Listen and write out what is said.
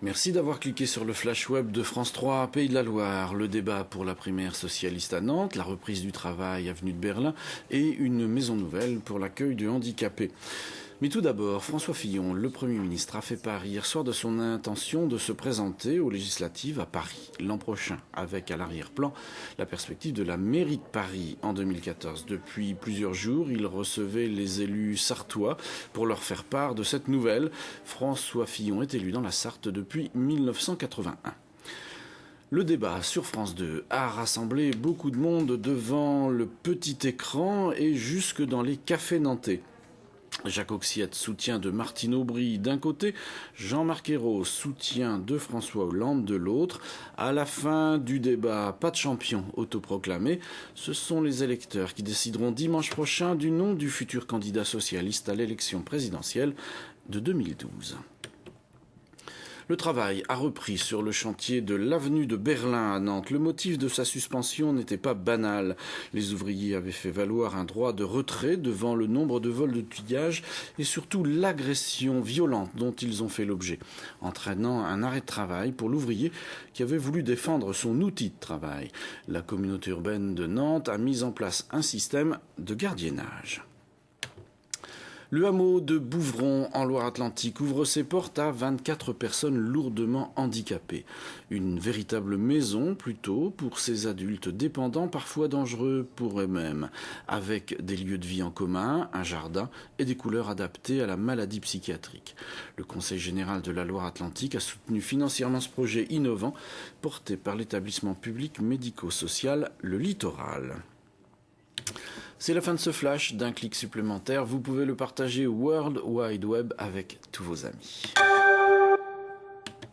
Merci d'avoir cliqué sur le flash web de France 3, Pays de la Loire. Le débat pour la primaire socialiste à Nantes, la reprise du travail avenue de Berlin et une maison nouvelle pour l'accueil de handicapés. Mais tout d'abord, François Fillon, le Premier ministre, a fait part hier soir de son intention de se présenter aux législatives à Paris l'an prochain, avec à l'arrière-plan la perspective de la mairie de Paris en 2014. Depuis plusieurs jours, il recevait les élus sartois pour leur faire part de cette nouvelle. François Fillon est élu dans la Sarthe depuis 1981. Le débat sur France 2 a rassemblé beaucoup de monde devant le petit écran et jusque dans les cafés nantais. Jacques Auxiette, soutien de Martine Aubry d'un côté, Jean-Marc Ayrault, soutien de François Hollande de l'autre. À la fin du débat, pas de champion autoproclamé. Ce sont les électeurs qui décideront dimanche prochain du nom du futur candidat socialiste à l'élection présidentielle de 2012. Le travail a repris sur le chantier de l'avenue de Berlin à Nantes. Le motif de sa suspension n'était pas banal. Les ouvriers avaient fait valoir un droit de retrait devant le nombre de vols de tuyage et surtout l'agression violente dont ils ont fait l'objet, entraînant un arrêt de travail pour l'ouvrier qui avait voulu défendre son outil de travail. La communauté urbaine de Nantes a mis en place un système de gardiennage. Le hameau de Bouvron, en Loire-Atlantique, ouvre ses portes à 24 personnes lourdement handicapées. Une véritable maison, plutôt, pour ces adultes dépendants, parfois dangereux pour eux-mêmes, avec des lieux de vie en commun, un jardin et des couleurs adaptées à la maladie psychiatrique. Le Conseil général de la Loire-Atlantique a soutenu financièrement ce projet innovant, porté par l'établissement public médico-social Le Littoral. C'est la fin de ce flash. D'un clic supplémentaire, vous pouvez le partager au World Wide Web avec tous vos amis.